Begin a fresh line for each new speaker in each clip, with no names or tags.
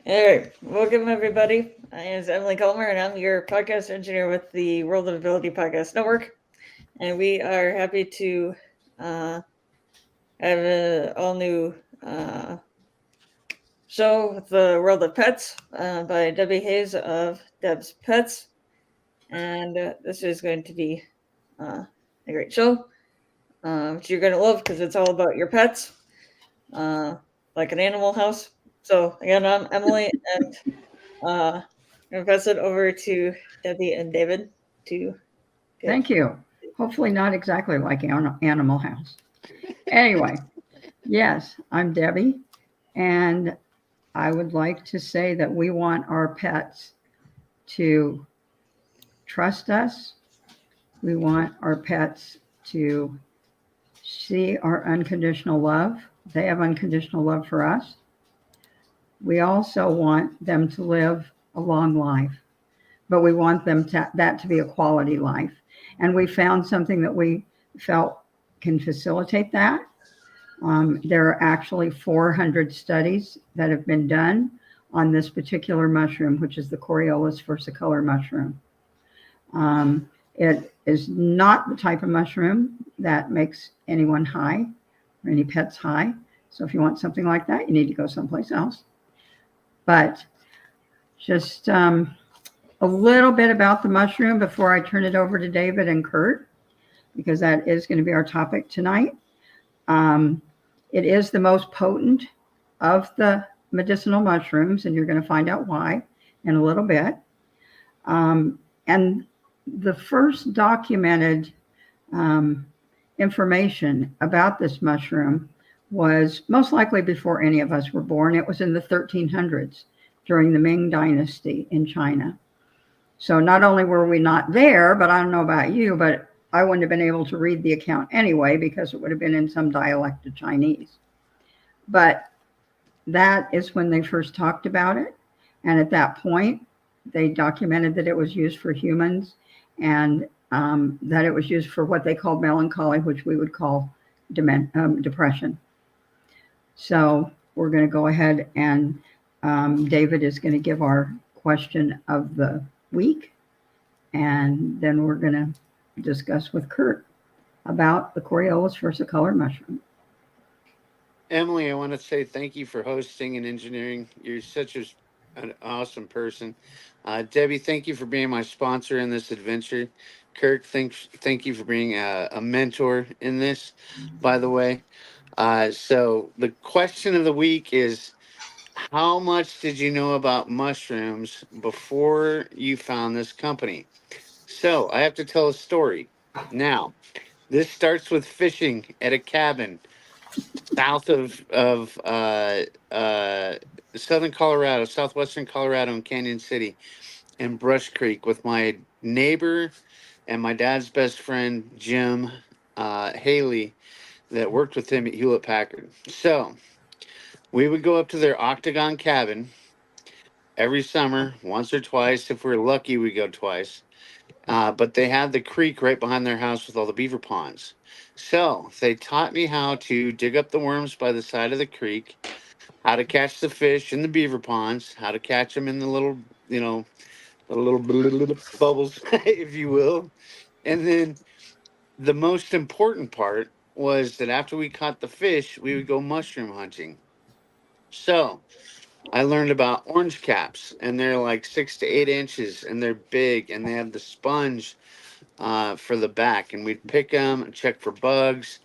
All right, welcome everybody. My name is Emily Culmer, and I'm your podcast engineer with the World of Ability Podcast Network. And we are happy to have an all new show with the World of Pets by Debbie Hayes of Deb's Pets. And this is going to be a great show, which you're going to love because it's all about your pets, like an animal house. So, again, I'm Emily, and I'm going to pass it over to Debbie and David to get.
Thank you. Hopefully not exactly like Animal House. Anyway, yes, I'm Debbie, and I would like to say that we want our pets to trust us. We want our pets to see our unconditional love. They have unconditional love for us. We also want them to live a long life, but we want that to be a quality life. And we found something that we felt can facilitate that. There are actually 400 studies that have been done on this particular mushroom, which is the Coriolus versicolor mushroom. It is not the type of mushroom that makes anyone high or any pets high. So if you want something like that, you need to go someplace else. But just a little bit about the mushroom before I turn it over to David and Kurt, because that is going to be our topic tonight. It is the most potent of the medicinal mushrooms, and you're going to find out why in a little bit. And the first documented information about this mushroom was most likely before any of us were born. It was in the 1300s during the Ming Dynasty in China. So not only were we not there, but I don't know about you, but I wouldn't have been able to read the account anyway because it would have been in some dialect of Chinese. But that is when they first talked about it. And at that point, they documented that it was used for humans and that it was used for what they called melancholy, which we would call depression. So we're going to go ahead and David is going to give our question of the week. And then we're going to discuss with Kurt about the Coriolus versicolor mushroom.
Emily, I want to say thank you for hosting and engineering. You're such an awesome person. Debbie, thank you for being my sponsor in this adventure. Kirk, thank you for being a mentor in this, by the way. So the question of the week is, how much did you know about mushrooms before you found this company? So I have to tell a story. Now, this starts with fishing at a cabin south of southern Colorado, southwestern Colorado, in Canyon City, and Brush Creek with my neighbor and my dad's best friend Jim Haley, that worked with him at Hewlett Packard. So we would go up to their octagon cabin every summer, once or twice. If we're lucky, we go twice. But they had the creek right behind their house with all the beaver ponds. So they taught me how to dig up the worms by the side of the creek, how to catch the fish in the beaver ponds, how to catch them in the little, little bubbles, if you will. And then the most important part was that after we caught the fish, we would go mushroom hunting. So I learned about orange caps, and they're like 6 to 8 inches, and they're big, and they have the sponge for the back, and we'd pick them and check for bugs.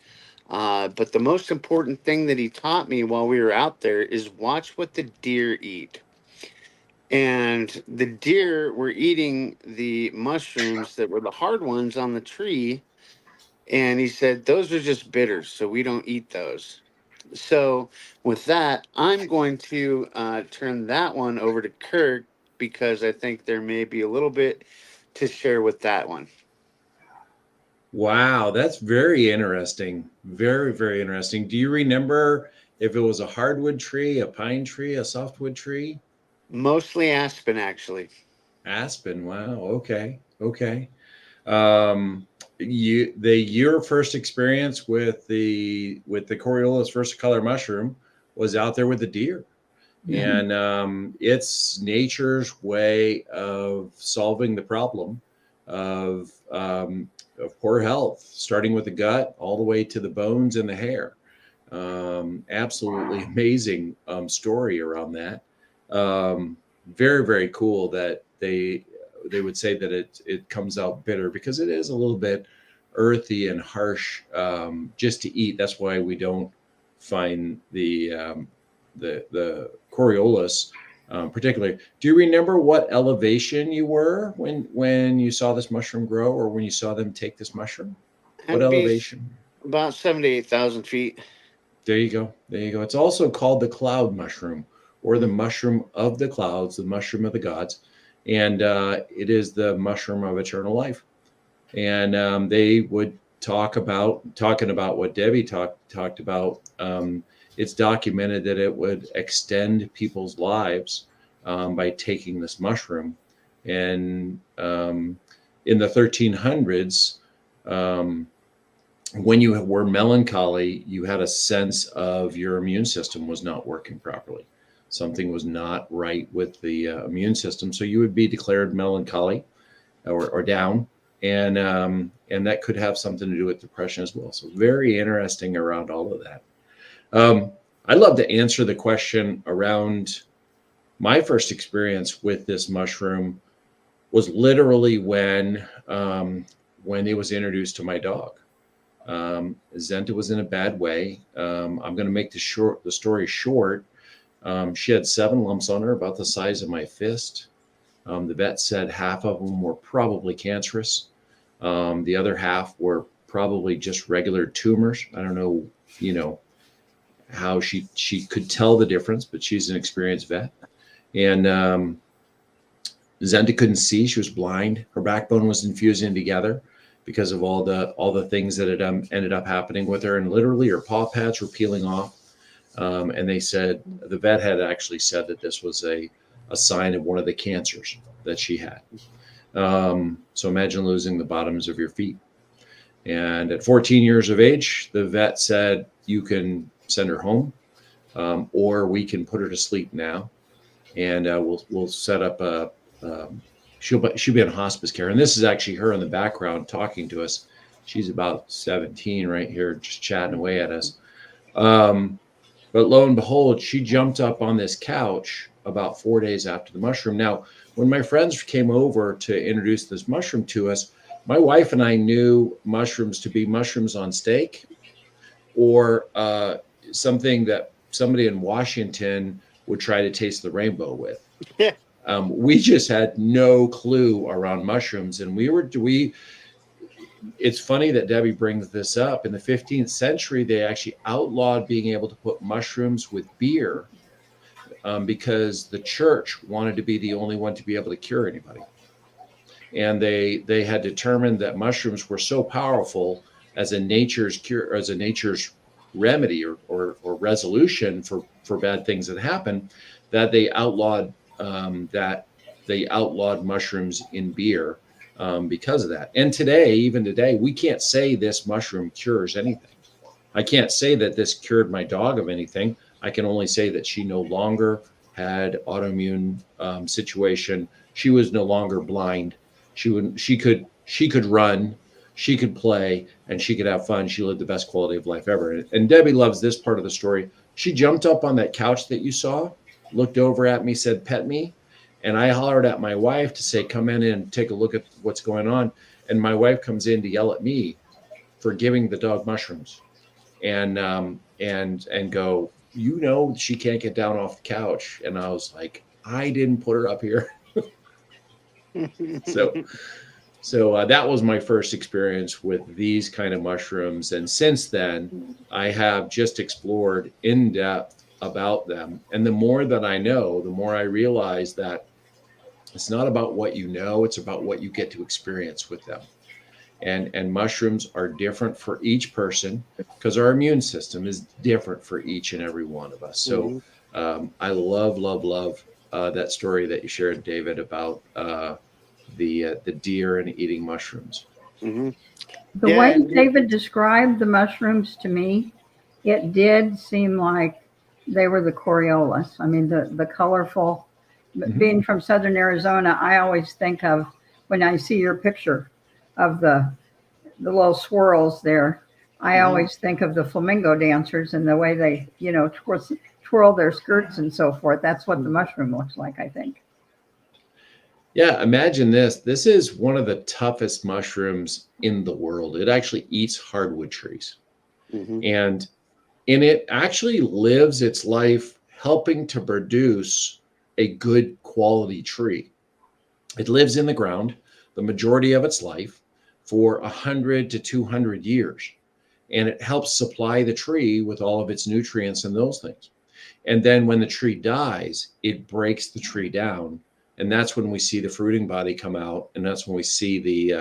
But the most important thing that he taught me while we were out there is watch what the deer eat. And the deer were eating the mushrooms that were the hard ones on the tree. And he said, those are just bitters, so we don't eat those. So with that, I'm going to turn that one over to Kirk because I think there may be a little bit to share with that one.
Wow, that's very interesting. Very, very interesting. Do you remember if it was a hardwood tree, a pine tree, a softwood tree?
Mostly aspen, actually.
Aspen. Wow. Okay. Okay. Your first experience with the Coriolus versicolor mushroom was out there with the deer. And it's nature's way of solving the problem of poor health, starting with the gut all the way to the bones and the hair. Absolutely amazing story around that. Very, very cool that they would say that it comes out bitter, because it is a little bit earthy and harsh just to eat. That's why we don't find the Coriolus particularly. Do you remember what elevation you were when you saw this mushroom grow, or when you saw them take this mushroom? What
That'd be
elevation?
about 7,000 to 8,000 feet.
There you go. There you go. It's also called the cloud mushroom, or the mushroom of the clouds, the mushroom of the gods. And it is the mushroom of eternal life. And they would talking about what Debbie talked about. It's documented that it would extend people's lives by taking this mushroom. And in the 1300s, when you were melancholy, you had a sense of your immune system was not working properly. Something was not right with the immune system. So you would be declared melancholy or down. And that could have something to do with depression as well. So very interesting around all of that. I'd love to answer the question around my first experience with this mushroom was literally when it was introduced to my dog. Zenta was in a bad way. I'm going to make the story short. She had 7 lumps on her, about the size of my fist. The vet said half of them were probably cancerous. The other half were probably just regular tumors. I don't know, how she could tell the difference, but she's an experienced vet. And Zenta couldn't see; she was blind. Her backbone was infusing together because of all the things that had ended up happening with her, and literally her paw pads were peeling off. And they said, the vet had actually said that this was a sign of one of the cancers that she had. So imagine losing the bottoms of your feet. And at 14 years of age, the vet said, you can send her home, or we can put her to sleep now, and we'll set up she'll be in hospice care. And this is actually her in the background talking to us. She's about 17 right here, just chatting away at us. But lo and behold, she jumped up on this couch about 4 days after the mushroom. Now, when my friends came over to introduce this mushroom to us, my wife and I knew mushrooms to be mushrooms on steak, or something that somebody in Washington would try to taste the rainbow with.
Yeah.
We just had no clue around mushrooms. And it's funny that Debbie brings this up. In the 15th century, they actually outlawed being able to put mushrooms with beer because the church wanted to be the only one to be able to cure anybody. And they had determined that mushrooms were so powerful as a nature's cure, as a nature's remedy or resolution for bad things that happen, that they outlawed mushrooms in beer because of that. And even today, we can't say this mushroom cures anything. I can't say that this cured my dog of anything. I can only say that she no longer had autoimmune situation. She was no longer blind. She could run, she could play, and she could have fun. She lived the best quality of life ever. And Debbie loves this part of the story. She jumped up on that couch that you saw, looked over at me, said, "Pet me." And I hollered at my wife to say, "Come in and take a look at what's going on." And my wife comes in to yell at me for giving the dog mushrooms, and go, she can't get down off the couch. And I was like, I didn't put her up here. So that was my first experience with these kind of mushrooms. And since then, I have just explored in depth about them. And the more that I know, the more I realize that it's not about what you know, it's about what you get to experience with them. And mushrooms are different for each person because our immune system is different for each and every one of us. So I love that story that you shared, David, about the deer and eating mushrooms.
Mm-hmm.
The way David described the mushrooms to me, it did seem like They were the Coriolus. I mean, the colorful.
Mhm.
Being from Southern Arizona, I always think of when I see your picture of the little swirls there. I
Mhm.
always think of the flamingo dancers and the way they, twirl their skirts and so forth. That's what the mushroom looks like, I think.
Yeah, imagine this. This is one of the toughest mushrooms in the world. It actually eats hardwood trees.
Mhm.
And it actually lives its life helping to produce a good quality tree. It lives in the ground the majority of its life for 100 to 200 years. And it helps supply the tree with all of its nutrients and those things. And then when the tree dies, it breaks the tree down, and that's when we see the fruiting body come out, and that's when we see the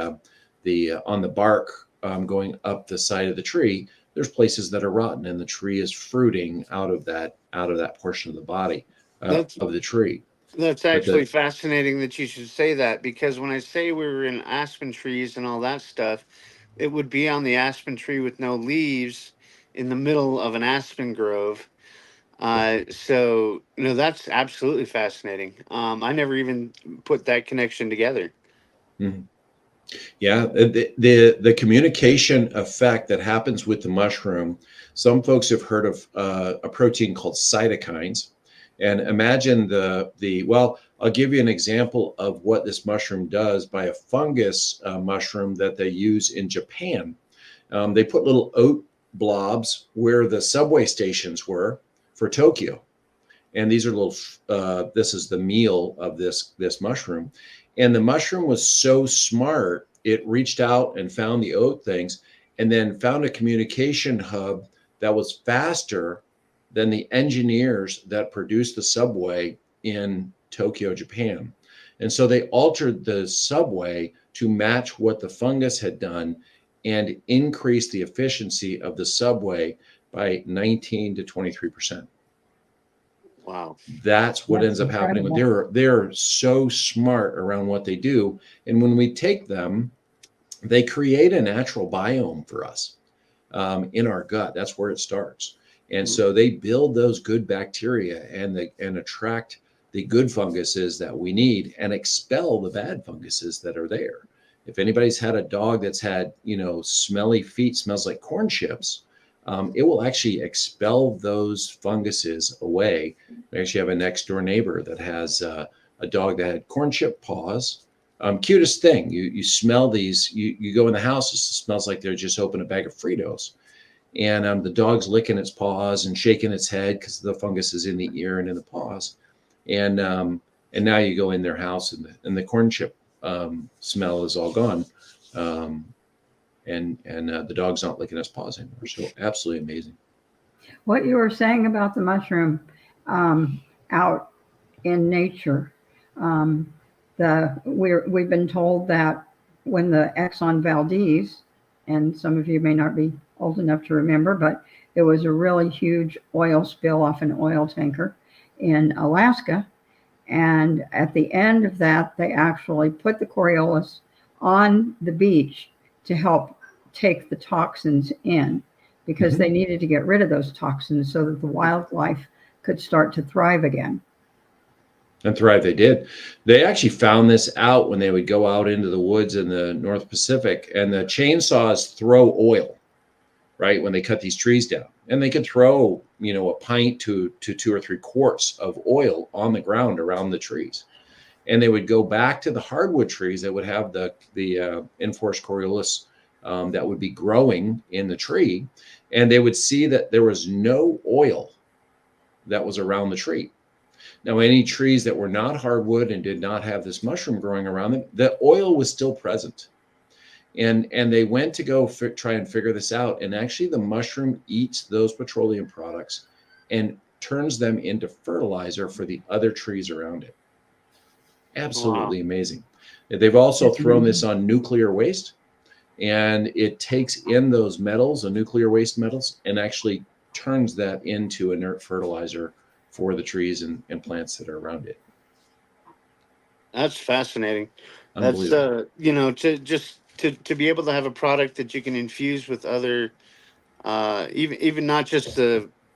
on the bark going up the side of the tree. There's places that are rotten, and the tree is fruiting out of that portion of the body
That's
of the tree.
that's
But
actually
the
fascinating that you should say that, because when I say we were in aspen trees and all that stuff, it would be on the aspen tree with no leaves in the middle of an aspen grove. So that's absolutely fascinating. I never even put that connection together.
Mhm. Yeah, the communication effect that happens with the mushroom. Some folks have heard of a protein called cytokines, and imagine the well. I'll give you an example of what this mushroom does by a fungus mushroom that they use in Japan. They put little oat blobs where the subway stations were for Tokyo, and these are little. This is the meal of this mushroom, and the mushroom was so smart. It reached out and found the oat things, and then found a communication hub that was faster than the engineers that produced the subway in Tokyo, Japan. And so they altered the subway to match what the fungus had done and increase the efficiency of the subway by 19 to 23%.
Wow.
That's what
That's
ends up happening.
incredible.
They're so smart around what they do, and when we take them, they create a natural biome for us in our gut. That's where it starts, and
Mm.
so they build those good bacteria and attract the good funguses that we need and expel the bad funguses that are there. If anybody's had a dog that's had smelly feet, smells like corn chips, it will actually expel those funguses away. I actually have a next door neighbor that has a dog that had corn chip paws. Cutest thing. You smell these. You go in the house. It smells like they're just opened a bag of Fritos, and the dog's licking its paws and shaking its head because the fungus is in the ear and in the paws, and now you go in their house and the corn chip smell is all gone, um, and the dog's not licking its paws anymore. So absolutely amazing.
What you were saying about the mushroom um, out in nature, um, we've been told that when the Exxon Valdez, and some of you may not be old enough to remember, but it was a really huge oil spill off an oil tanker in Alaska. And at the end of that, they actually put the Coriolus on the beach to help take the toxins in because
Mhm.
they needed to get rid of those toxins so that the wildlife could start to thrive again.
And thrive they did. They actually found this out when they would go out into the woods in the North Pacific, and the chainsaws throw oil, right, when they cut these trees down. And they could throw, a pint to 2 or 3 quarts of oil on the ground around the trees. And they would go back to the hardwood trees that would have the enforced Coriolus that would be growing in the tree, and they would see that there was no oil that was around the tree. Now, any trees that were not hardwood and did not have this mushroom growing around them, the oil was still present. And they went to go try and figure this out. And actually, the mushroom eats those petroleum products and turns them into fertilizer for the other trees around it.
Wow.
Absolutely amazing. They've also
It's
thrown this
amazing.
on nuclear waste, and it takes in those metals, the nuclear waste metals, and actually turns that into inert fertilizer for the trees and plants that are around it.
That's fascinating. That's
Unbelievable.
to be able to have a product that you can infuse with other, even not just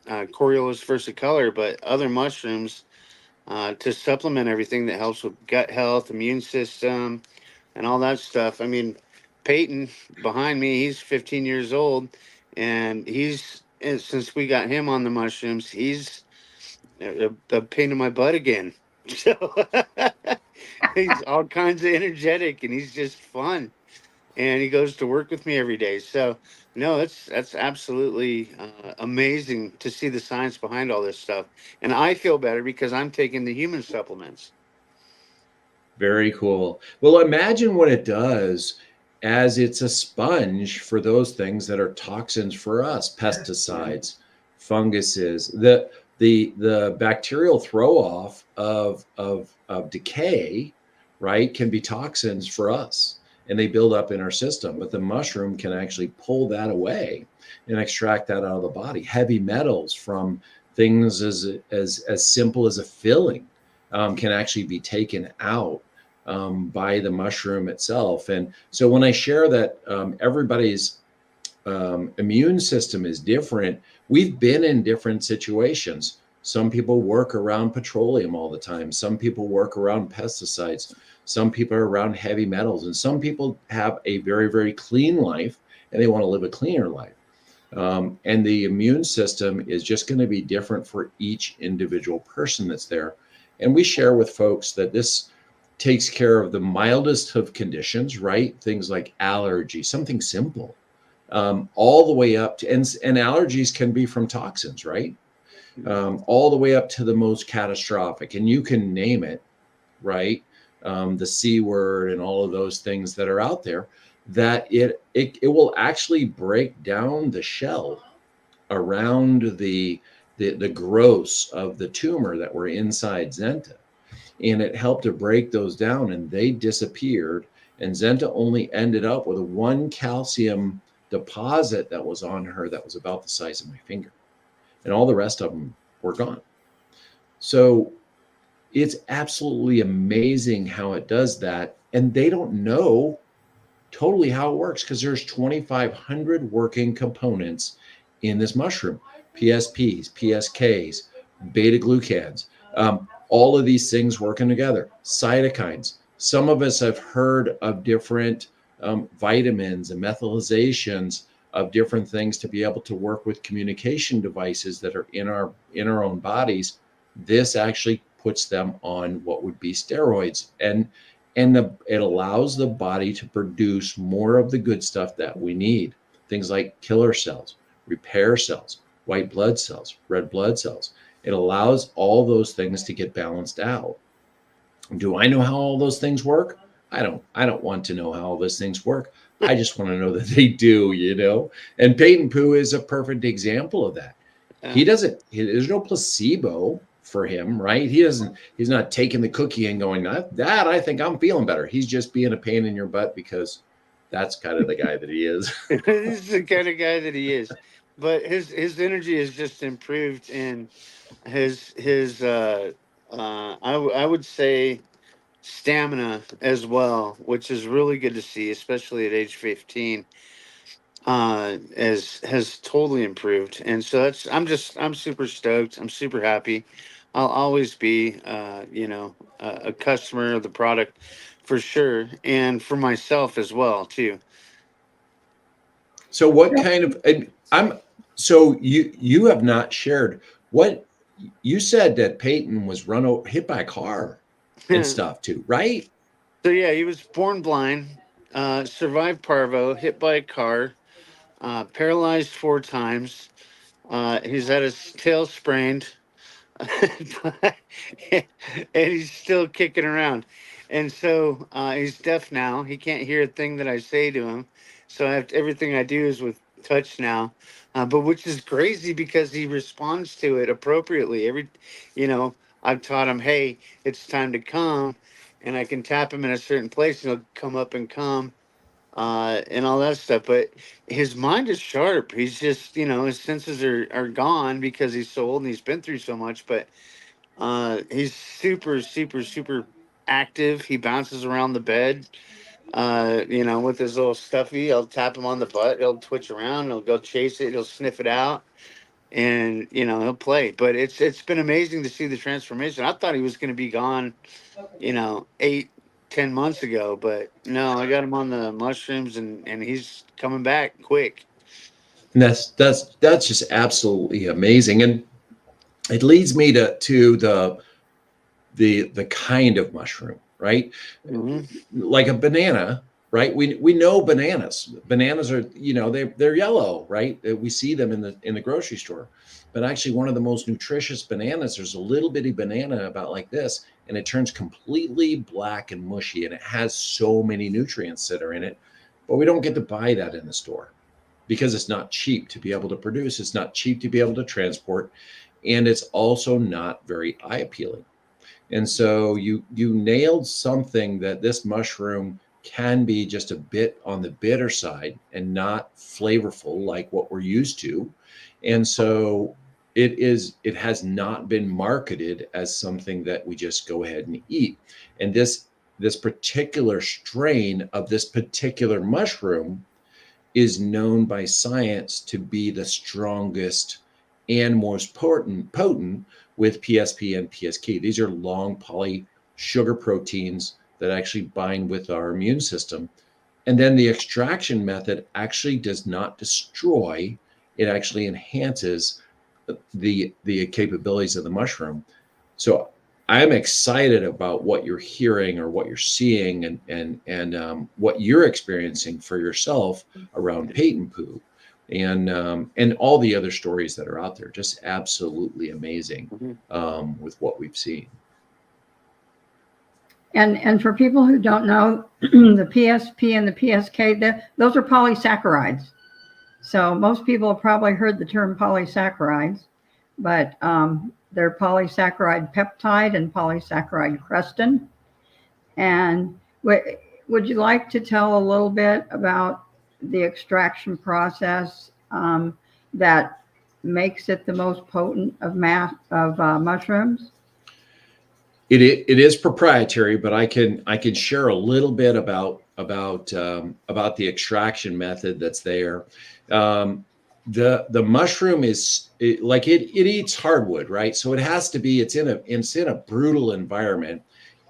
Coriolus versicolor, but other mushrooms to supplement everything that helps with gut health, immune system, and all that stuff. I mean, Peyton behind me, he's 15 years old, and since we got him on the mushrooms, he's a pain in my butt again. So he's all kinds of energetic, and he's just fun, and he goes to work with me every day. So no, that's absolutely amazing to see the science behind all this stuff, and I feel better because I'm taking the human supplements.
Very cool. Well, imagine what it does as it's a sponge for those things that are toxins for us, pesticides, funguses, the bacterial throw off of decay, right, can be toxins for us and they build up in our system. But the mushroom can actually pull that away and extract that out of the body. Heavy metals from things as simple as a filling can actually be taken out by the mushroom itself. And so when I share that everybody's immune system is different, we've been in different situations. Some people work around petroleum all the time. Some people work around pesticides. Some people are around heavy metals. And some people have a very, very clean life and they want to live a cleaner life. And the immune system is just going to be different for each individual person that's there. And we share with folks that this takes care of the mildest of conditions, right? Things like allergy, something simple, all the way up to, and allergies can be from toxins, right? All the way up to the most catastrophic. And you can name it, right? The C word and all of those things that are out there, that it will actually break down the shell around the gross of the tumor that were inside Zenta. And it helped to break those down and they disappeared. And Zenta only ended up with a one calcium deposit that was on her that was about the size of my finger. And all the rest of them were gone. So it's absolutely amazing how it does that. And they don't know totally how it works because there's 2,500 working components in this mushroom. PSPs, PSKs, beta glucans, all of these things working together. Cytokines. Some of us have heard of different vitamins and methylizations of different things to be able to work with communication devices that are in our own bodies. This actually puts them on what would be steroids, and it allows the body to produce more of the good stuff that we need. Things like killer cells, repair cells, white blood cells, red blood cells. It allows all those things to get balanced out. Do I know how all those things work? I don't want to know how all those things work. I just want to know that they do, And Peyton Poo is a perfect example of that. There's no placebo for him, right? He's not taking the cookie and going, that I think I'm feeling better. He's just being a pain in your butt because that's kind of the guy that he is.
He's the kind of guy that he is. But his energy has just improved, and his I would say stamina as well, which is really good to see, especially at age 15. Has totally improved, and so I'm super stoked. I'm super happy. I'll always be a customer of the product for sure, and for myself as well too.
So what kind of, so you have not shared what you said that Peyton was hit by a car and stuff too, right?
So yeah, he was born blind, survived parvo, hit by a car, paralyzed 4 times. He's had his tail sprained, and he's still kicking around. And so he's deaf now. He can't hear a thing that I say to him. So everything I do is with touch now. But which is crazy because he responds to it appropriately. I've taught him, hey, it's time to come, and I can tap him in a certain place, and he'll come up and come, and all that stuff. But his mind is sharp. He's just, his senses are gone because he's so old and he's been through so much. But he's super, super, super active. He bounces around the bed, with his little stuffy. I'll tap him on the butt. He'll twitch around. He'll go chase it. He'll sniff it out. and he'll play. But it's been amazing to see the transformation. I thought he was going to be gone, 8, 10 months ago, but no, I got him on the mushrooms, and he's coming back quick.
And that's just absolutely amazing. And it leads me to the kind of mushroom, right?
Hmm.
Like a banana, right? We know bananas. Bananas are, they're yellow, right? We see them in the grocery store. But actually, one of the most nutritious bananas, there's a little bitty banana about like this, and it turns completely black and mushy, and it has so many nutrients that are in it. But we don't get to buy that in the store because it's not cheap to be able to produce. It's not cheap to be able to transport, and it's also not very eye appealing. And so you nailed something, that this mushroom can be just a bit on the bitter side and not flavorful like what we're used to. And so it has not been marketed as something that we just go ahead and eat. And this particular strain of this particular mushroom is known by science to be the strongest and most potent with PSP and PSK. These are long poly sugar proteins that actually bind with our immune system. And then the extraction method actually does not destroy, it actually enhances the capabilities of the mushroom. So I'm excited about what you're hearing or what you're seeing, and what you're experiencing for yourself around patent poo, and all the other stories that are out there. Just absolutely amazing with what we've seen.
And for people who don't know, the PSP and the PSK, those are polysaccharides. So most people have probably heard the term polysaccharides, but they're polysaccharide peptide and polysaccharide crestin. And would you like to tell a little bit about the extraction process that makes it the most potent of mushrooms?
It is proprietary, but I can share a little bit about the extraction method that's there. The mushroom is it eats hardwood, right? So it has to be, it's in a brutal environment,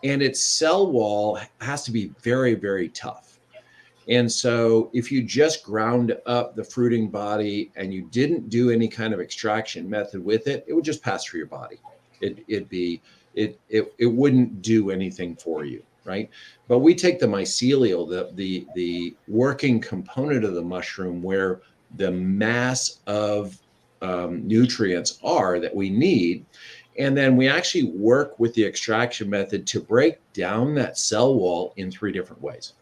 and its cell wall has to be very, very tough. And so if you just ground up the fruiting body and you didn't do any kind of extraction method with it, it would just pass through your body. It wouldn't do anything for you, right? But we take the mycelial, the working component of the mushroom, where the mass of nutrients are that we need, and then we actually work with the extraction method to break down that cell wall in 3 different ways.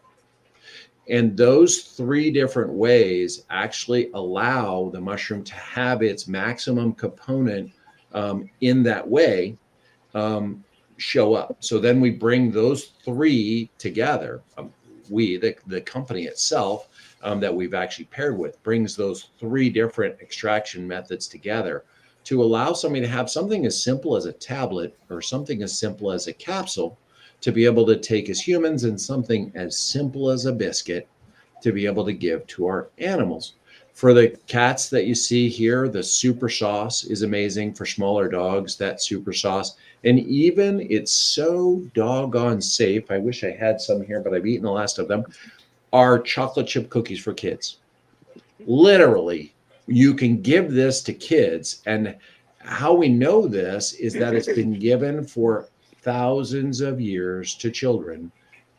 And those 3 different ways actually allow the mushroom to have its maximum component in that way show up. So then we bring those 3 together. The company itself that we've actually paired with brings those 3 different extraction methods together to allow somebody to have something as simple as a tablet or something as simple as a capsule to be able to take as humans, and something as simple as a biscuit to be able to give to our animals. For the cats that you see here, the super sauce is amazing. For smaller dogs, that super sauce. And even it's so doggone safe. I wish I had some here, but I've eaten the last of them. Are chocolate chip cookies for kids. Literally, you can give this to kids. And how we know this is that it's been given for thousands of years to children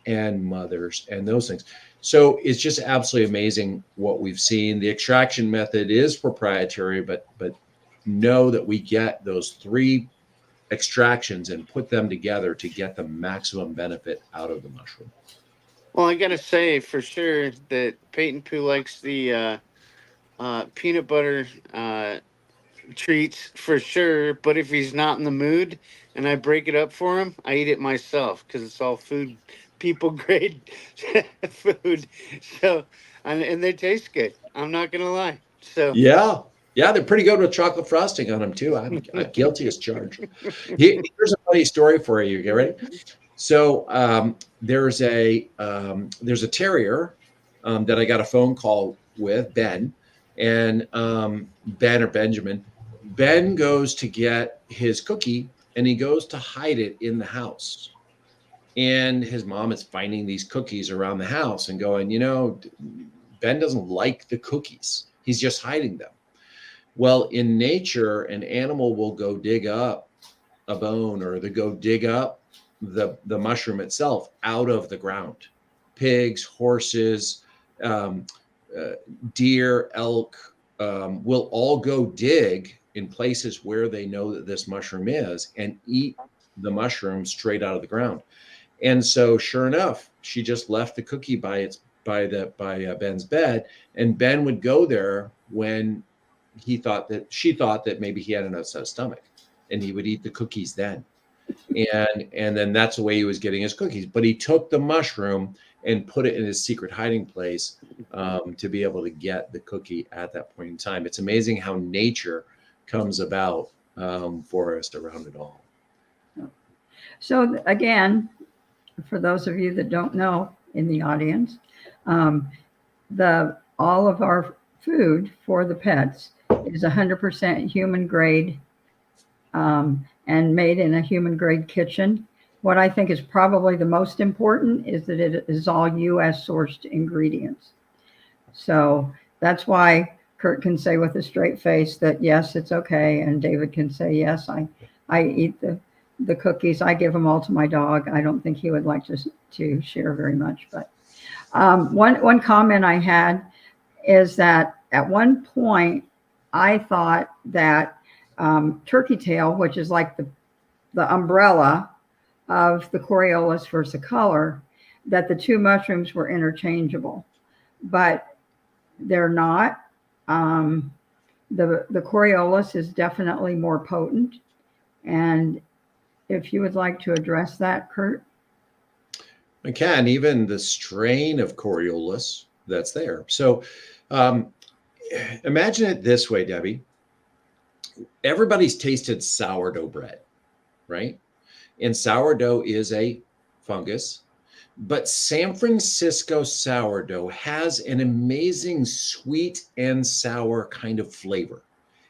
and mothers and those things. So it's just absolutely amazing what we've seen. The extraction method is proprietary, but know that we get those 3 extractions and put them together to get the maximum benefit out of the mushroom.
Well, I gotta say for sure that Peyton Pooh likes the peanut butter treats for sure. But if he's not in the mood and I break it up for him, I eat it myself because it's all food, people grade food. So, and they taste good. I'm not gonna lie. So
Yeah, they're pretty good with chocolate frosting on them too. I'm guilty as charged. Here's a funny story for you. Get ready? So there's a terrier that I got a phone call with, Ben, and Ben or Benjamin, Ben goes to get his cookie and he goes to hide it in the house. And his mom is finding these cookies around the house and going, Ben doesn't like the cookies. He's just hiding them. Well, in nature, an animal will go dig up a bone, or they go dig up the mushroom itself out of the ground. Pigs, horses, deer, elk will all go dig in places where they know that this mushroom is and eat the mushroom straight out of the ground. And so, sure enough, she just left the cookie by Ben's bed, and Ben would go there when she thought that maybe he had an upset stomach, and he would eat the cookies then. And then that's the way he was getting his cookies. But he took the mushroom and put it in his secret hiding place to be able to get the cookie at that point in time. It's amazing how nature comes about for us around it all.
So again, for those of you that don't know in the audience, all of our food for the pets is 100% human grade and made in a human grade kitchen. What I think is probably the most important is that it is all U.S. sourced ingredients. So that's why Kurt can say with a straight face that yes, it's okay, and David can say yes, I eat the cookies. I give them all to my dog. I don't think he would like to share very much. But one comment I had is that at one point I thought that turkey tail, which is like the umbrella of the Coriolus versicolor, that the two mushrooms were interchangeable, but they're not. The Coriolus is definitely more potent. And if you would like to address that, Kurt.
I can, even the strain of Coriolus that's there. So imagine it this way, Debbie. Everybody's tasted sourdough bread, right? And sourdough is a fungus, but San Francisco sourdough has an amazing sweet and sour kind of flavor.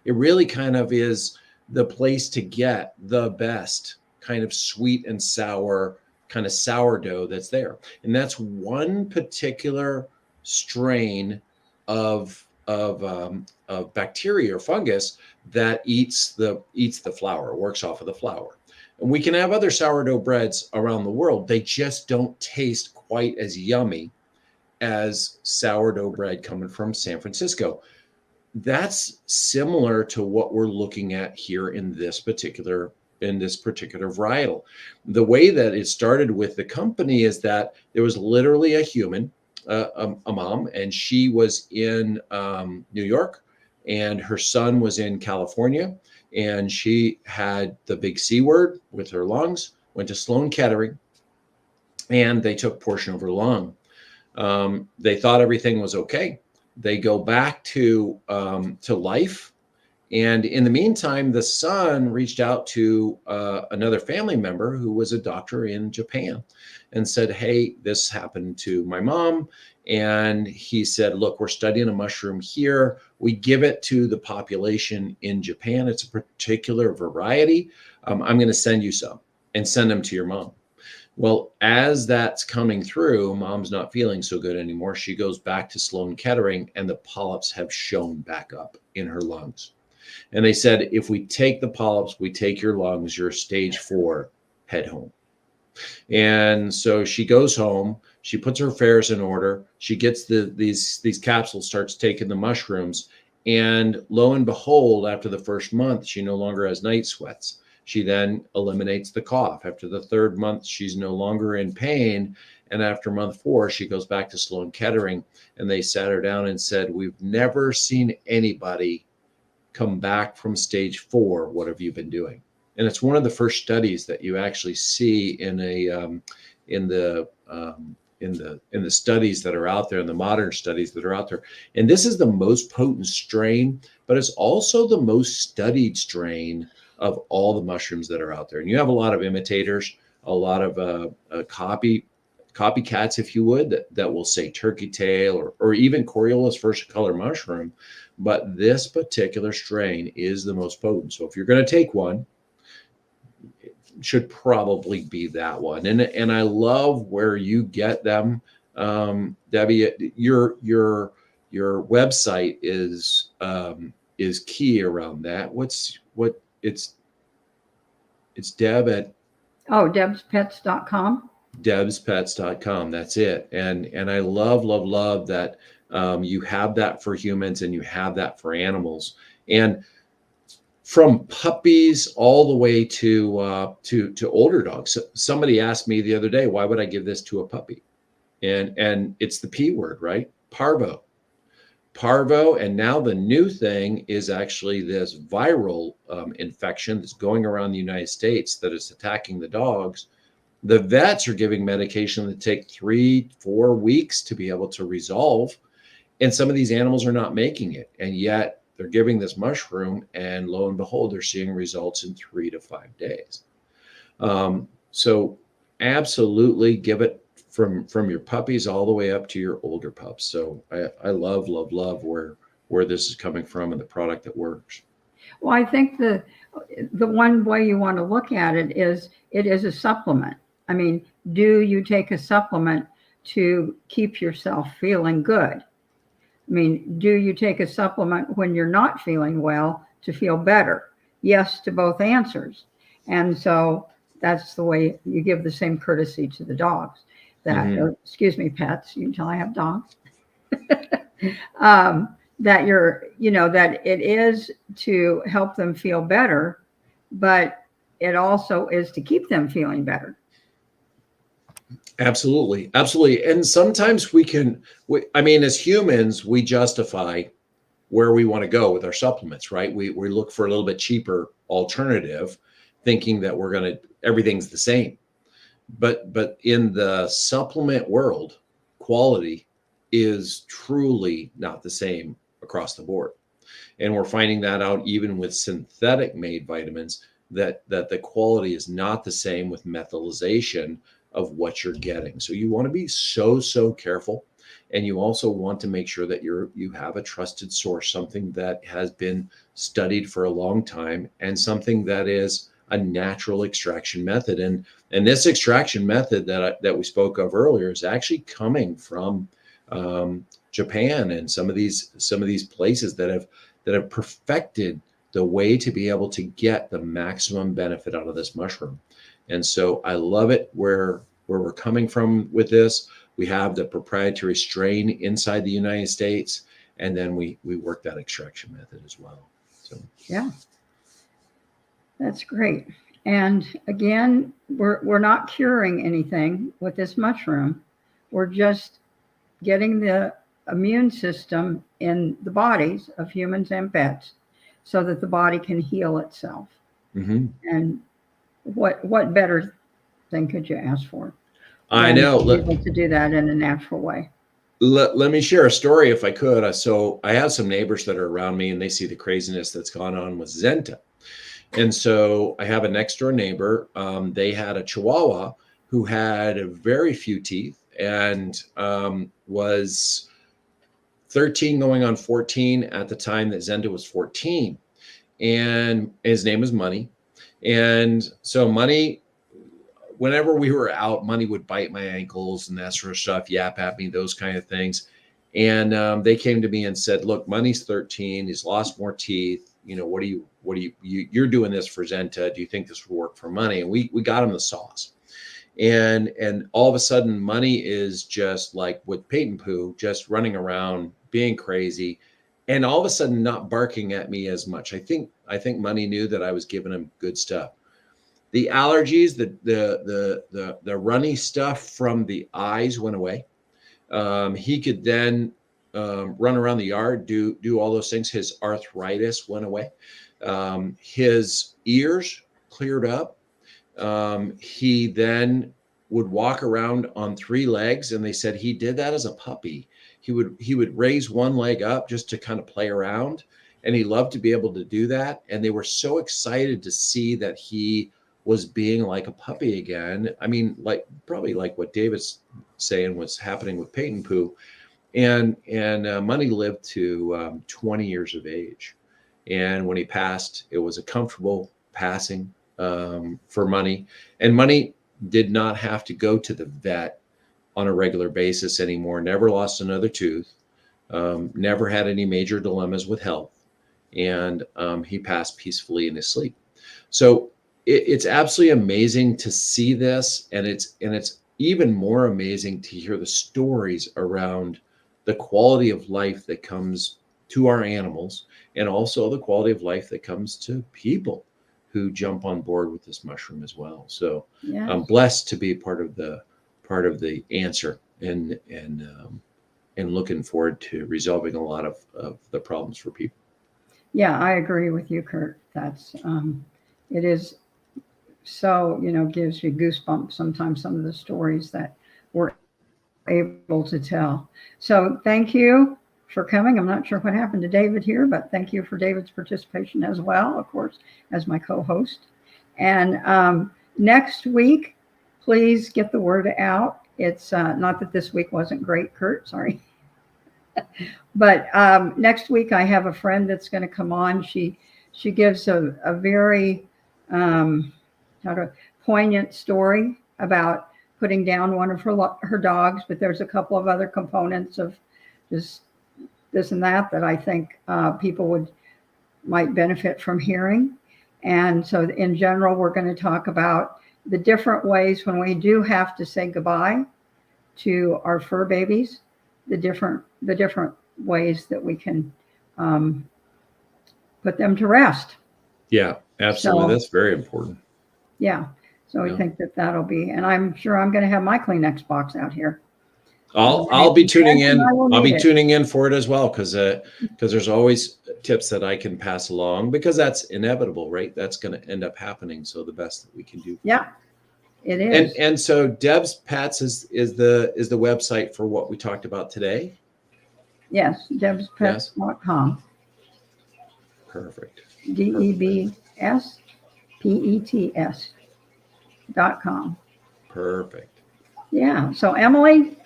It really kind of is the place to get the best kind of sweet and sour kind of sourdough that's there. And that's one particular strain of bacteria or fungus that eats the flour, works off of the flour. And we can have other sourdough breads around the world. They just don't taste quite as yummy as sourdough bread coming from San Francisco. That's similar to what we're looking at here in this particular varietal. The way that it started with the company is that there was literally a human, a mom, and she was in New York, and her son was in California, and she had the big C word with her lungs, went to Sloan Kettering, and they took portion of her lung. They thought everything was okay. They go back to life. And in the meantime, the son reached out to another family member who was a doctor in Japan and said, hey, this happened to my mom. And he said, look, we're studying a mushroom here. We give it to the population in Japan. It's a particular variety. I'm going to send you some and send them to your mom. Well, as that's coming through, mom's not feeling so good anymore. She goes back to Sloan Kettering, and the polyps have shown back up in her lungs. And they said, if we take the polyps, we take your lungs, you're stage 4, head home. And so she goes home, she puts her affairs in order, she gets these capsules, starts taking the mushrooms, and lo and behold, after the first month, she no longer has night sweats. She then eliminates the cough. After the third month, she's no longer in pain. And after month 4, she goes back to Sloan Kettering, and they sat her down and said, we've never seen anybody come back from stage 4. What have you been doing? And it's one of the first studies that you actually see in the studies that are out there, in the modern studies that are out there. And this is the most potent strain, but it's also the most studied strain of all the mushrooms that are out there. And you have a lot of imitators, a lot of copycats, if you would, that will say turkey tail or even Coriolus versicolor mushroom. But this particular strain is the most potent. So if you're going to take one, it should probably be that one. And I love where you get them, Debbie. Your website is key around that. It's Deb at
debspets.com.
debspets.com. That's it. And I love that you have that for humans and you have that for animals. And from puppies all the way to older dogs. So somebody asked me the other day, why would I give this to a puppy? And it's the P word, right? Parvo. And now the new thing is actually this viral infection that's going around the United States that is attacking the dogs. The vets are giving medication that take 3-4 weeks to be able to resolve. And some of these animals are not making it. And yet they're giving this mushroom, and lo and behold, they're seeing results in 3 to 5 days. So absolutely give it from your puppies all the way up to your older pups. So I love where this is coming from and the product that works.
Well, I think the one way you want to look at it is a supplement. I mean, do you take a supplement to keep yourself feeling good? I mean, do you take a supplement when you're not feeling well to feel better? Yes to both answers. And so that's the way you give the same courtesy to the dogs. Excuse me, pets. You can tell I have dogs. That that it is to help them feel better, but it also is to keep them feeling better.
Absolutely. And sometimes as humans, we justify where we want to go with our supplements, right? We look for a little bit cheaper alternative, thinking that everything's the same. But in the supplement world, quality is truly not the same across the board. And we're finding that out even with synthetic made vitamins, that the quality is not the same with methylization of what you're getting. So you want to be so careful. And you also want to make sure that you have a trusted source, something that has been studied for a long time, and something that is a natural extraction method. And this extraction method that we spoke of earlier is actually coming from Japan and some of these places that have perfected the way to be able to get the maximum benefit out of this mushroom. And so I love it where we're coming from with this. We have the proprietary strain inside the United States, and then we work that extraction method as well. So
yeah, that's great. And again, we're not curing anything with this mushroom. We're just getting the immune system in the bodies of humans and pets so that the body can heal itself.
Mm-hmm.
And what better thing could you ask for?
I know.
To be able to do that in a natural way.
Let me share a story if I could. So I have some neighbors that are around me, and they see the craziness that's gone on with Zenta. And so I have a next door neighbor. They had a Chihuahua who had very few teeth and was 13 going on 14 at the time that Zenta was 14. And his name was Money. And so Money, whenever we were out, Money would bite my ankles and that sort of stuff, yap at me, those kind of things. And they came to me and said, look, Money's 13. He's lost more teeth. You're doing this for Zenta. Do you think this will work for Money? And we got him the sauce. And all of a sudden, Money is just like with Peyton Poo, just running around, being crazy, and all of a sudden not barking at me as much. I think Money knew that I was giving him good stuff. The allergies, the runny stuff from the eyes went away. He could then run around the yard, do all those things. His arthritis went away. His ears cleared up. He then would walk around on 3 legs, and they said he did that as a puppy. He would raise one leg up just to kind of play around, and he loved to be able to do that. And they were so excited to see that he was being like a puppy again. I mean, probably like what David's saying what's happening with Peyton Pooh. And Money lived to 20 years of age. And when he passed, it was a comfortable passing for Money. And Money did not have to go to the vet on a regular basis anymore, never lost another tooth, never had any major dilemmas with health. And he passed peacefully in his sleep. So it's absolutely amazing to see this. And it's even more amazing to hear the stories around the quality of life that comes to our animals, and also the quality of life that comes to people who jump on board with this mushroom as well. So
Yes.
I'm blessed to be part of the answer, and looking forward to resolving a lot of the problems for people.
Yeah, I agree with you, Kurt. That's it is so, gives you goosebumps sometimes, some of the stories that we're able to tell. So thank you for coming. I'm not sure what happened to David here, but thank you for David's participation as well, of course, as my co-host. And next week, please get the word out. It's not that this week wasn't great, Kurt, sorry. But next week I have a friend that's going to come on. She gives a very poignant story about putting down one of her dogs, but there's a couple of other components of this and that I think people might benefit from hearing. And so in general, we're going to talk about the different ways when we do have to say goodbye to our fur babies, the different ways that we can put them to rest.
Yeah, absolutely.
So,
that's very important.
Yeah. So we think that'll be, and I'm sure I'm going to have my Kleenex box out here.
I'll be tuning in. I'll be
it.
tuning in for it as well, because there's always tips that I can pass along, because that's inevitable, right? That's going to end up happening. So the best that we can do.
Yeah, it is.
And so Deb's Pets is the website for what we talked about today.
Yes, debspets.com.
Perfect.
DEBSPETS.com.
Perfect.
Yeah. So Emily,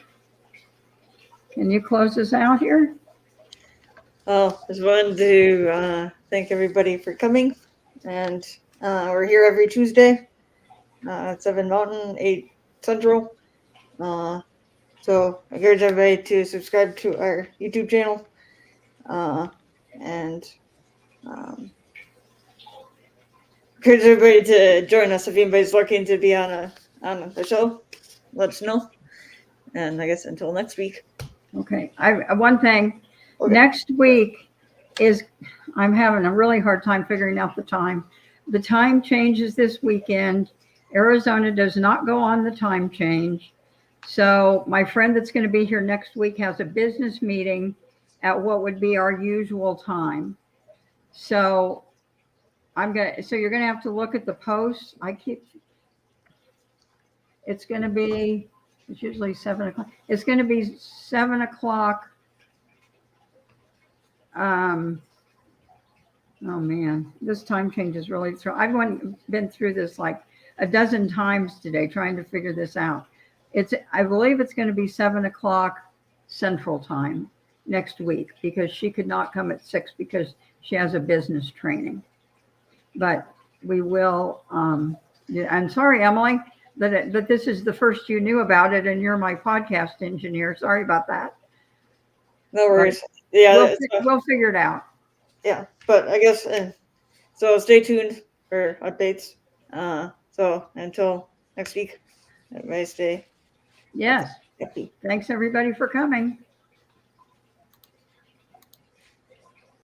can you close us out here?
Well, I just wanted to thank everybody for coming, and we're here every Tuesday at 7 Mountain, 8 Central. So I encourage everybody to subscribe to our YouTube channel, and encourage everybody to join us if anybody's looking to be on the show. Let us know. And I guess until next week.
Okay. One thing.
Okay.
Next week I'm having a really hard time figuring out the time. The time changes this weekend. Arizona does not go on the time change. So my friend that's going to be here next week has a business meeting at what would be our usual time. So you're going to have to look at the posts. It's usually 7 o'clock. It's going to be 7 o'clock. Oh man, this time change is really I've been through this like a dozen times today trying to figure this out. I believe it's going to be 7 o'clock Central Time next week, because she could not come at 6 because she has a business training. But we will. I'm sorry, Emily, that this is the first you knew about it, and you're my podcast engineer. Sorry about that.
No worries. Yeah,
we'll figure it out.
Yeah, but I guess so. Stay tuned for updates. So until next week, everybody stay
Yes.
happy.
Thanks everybody for coming.